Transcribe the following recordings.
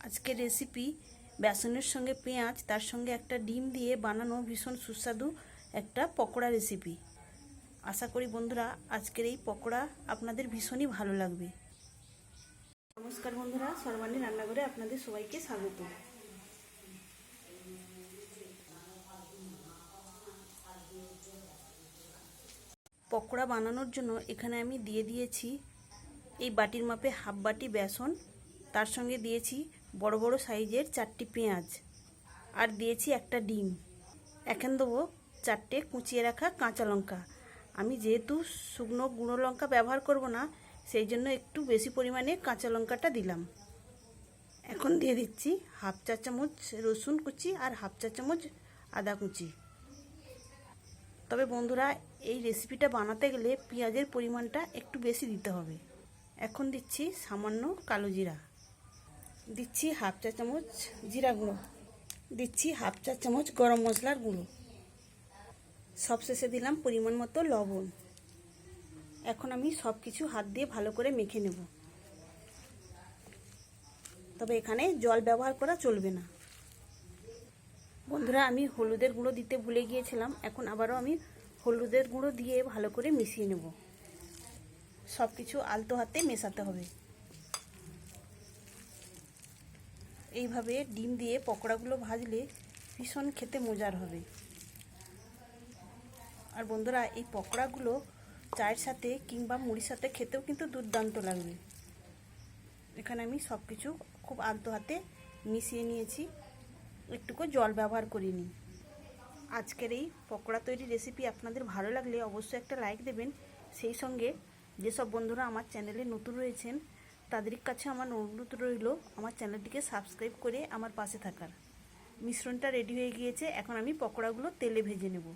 আজকের রেসিপি বেসনের সঙ্গে পেঁয়াজ তার সঙ্গে একটা ডিম দিয়ে বানানো ভীষণ সুস্বাদু একটা পকোড়া রেসিপি। আশা করি বন্ধুরা আজকের এই পকোড়া আপনাদের ভীষণই ভালো লাগবে। নমস্কার বন্ধুরা, সর্বাণী রান্নাঘরে আপনাদের সবাইকে স্বাগত। পকোড়া বানানোর জন্য এখানে আমি দিয়ে দিয়েছি এই বাটির মাপে হাফ বাটি বেসন, তার সঙ্গে দিয়েছি বড় বড় সাইজের 4টি পেঁয়াজ, আর দিয়েছি একটা ডিম। এখন দেবো 4টে কুচিয়ে রাখা কাঁচা লঙ্কা। আমি যেহেতু শুকনো গুঁড়ো লঙ্কা ব্যবহার করব না, সেই জন্য একটু বেশি পরিমাণে কাঁচা লঙ্কাটা দিলাম। এখন দিয়ে দিচ্ছি হাফ চা চামচ রসুন কুচি আর হাফ চা চামচ আদা কুচি। তবে বন্ধুরা এই রেসিপিটা বানাতে গেলে পেঁয়াজের পরিমাণটা একটু বেশি দিতে হবে। এখন দিচ্ছি সামান্য কালো জিরা, দিচ্ছি হাফ চা চামচ জিরা গুঁড়ো, দিচ্ছি হাফ চা চামচ গরম মশলার গুঁড়ো, সবশেষে দিলাম পরিমাণ মতো লবণ। এখন আমি সব কিছু হাত দিয়ে ভালো করে মেখে নেব। তবে এখানে জল ব্যবহার করা চলবে না। বন্ধুরা আমি হলুদের গুঁড়ো দিতে ভুলে গিয়েছিলাম, এখন আবারও আমি হলুদের গুঁড়ো দিয়ে ভালো করে মিশিয়ে নেব। সব কিছু আলতো হাতে মেশাতে হবে। এইভাবে ডিম দিয়ে পকোড়াগুলো ভাজলে ভীষণ খেতে মজার হবে। আর বন্ধুরা এই পকোড়াগুলো চায়ের সাথে কিংবা মুড়ির সাথে খেতেও কিন্তু দুর্দান্ত লাগবে। এখানে আমি সব কিছু খুব আলতো হাতে মিশিয়ে নিয়েছি, একটুকু জল ব্যবহার করিনি। আজকের এই পকোড়া তৈরি রেসিপি আপনাদের ভালো লাগলে অবশ্যই একটা লাইক দেবেন। সেই সঙ্গে যেসব বন্ধুরা আমার চ্যানেলে নতুন রয়েছেন তাদের কাছে আমার অনুরোধ রইল আমার চ্যানেলটিকে সাবস্ক্রাইব করে আমার পাশে থাকার। মিশ্রণটা রেডি হয়ে গিয়েছে, এখন আমি পকোড়াগুলো তেলে ভেজে নেব।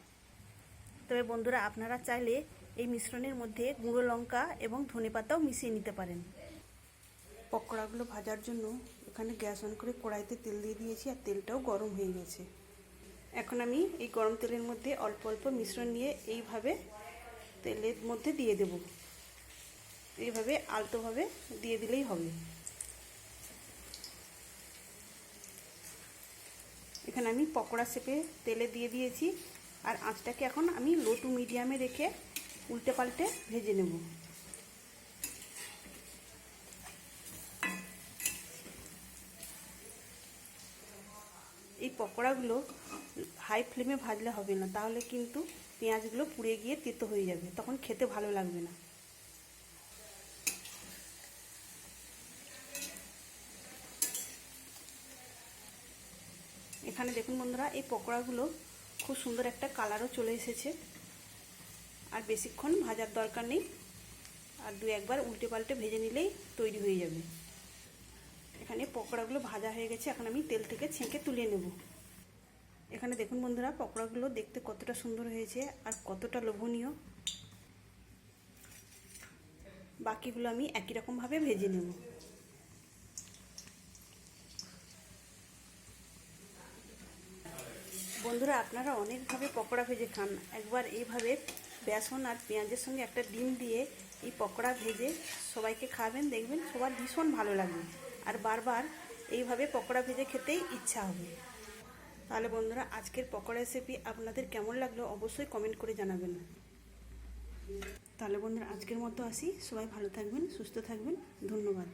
তবে বন্ধুরা আপনারা চাইলে এই মিশ্রণের মধ্যে গুঁড়ো লঙ্কা এবং ধনেপাতাও মিশিয়ে নিতে পারেন। পকোড়াগুলো ভাজার জন্য এখানে গ্যাস অন করে কড়াইতে তেল দিয়ে দিয়েছি, আর তেলটাও গরম হয়ে গেছে। এখন আমি এই গরম তেলের মধ্যে অল্প অল্প মিশ্রণ নিয়ে এইভাবে তেলের মধ্যে দিয়ে দেব। এইভাবে আলতোভাবে দিয়ে দিলেই হবে। এখানে আমি পকোড়া শেপে তেলে দিয়ে দিয়েছি, আর আঁচটাকে এখন আমি লো টু মিডিয়ামে রেখে উল্টে পাল্টে ভেজে নেব। এই পকোড়াগুলো হাই ফ্লেমে ভাজলে হবে না, তাহলে কিন্তু পেঁয়াজগুলো পুড়ে গিয়ে তেতো হয়ে যাবে, তখন খেতে ভালো লাগবে না। এখানে দেখুন বন্ধুরা এই পকোড়াগুলো খুব সুন্দর একটা কালারও চলে এসেছে। আর বেশিক্ষণ ভাজার দরকার নেই, আর দু একবার উল্টে পাল্টে ভেজে নিলেই তৈরি হয়ে যাবে। এখানে পকোড়াগুলো ভাজা হয়ে গেছে, এখন আমি তেল থেকে ছেঁকে তুলে নেব। এখানে দেখুন বন্ধুরা পকোড়াগুলো দেখতে কতটা সুন্দর হয়েছে আর কতটা লোভনীয়। বাকিগুলো আমি একই রকমভাবে ভেজে নেব। বন্ধুরা আপনারা অনেকভাবে পকোড়া ভেজে খান, একবার এইভাবে বেসন আর পেঁয়াজের সঙ্গে একটা ডিম দিয়ে এই পকোড়া ভেজে সবাইকে খাবেন, দেখবেন সবার ভীষণ ভালো লাগবে, আর বারবার এইভাবে পকোড়া ভেজে খেতেই ইচ্ছা হবে। তাহলে বন্ধুরা আজকের পকোড়া রেসিপি আপনাদের কেমন লাগলো অবশ্যই কমেন্ট করে জানাবেন। তাহলে বন্ধুরা আজকের মতো আসি, সবাই ভালো থাকবেন, সুস্থ থাকবেন, ধন্যবাদ।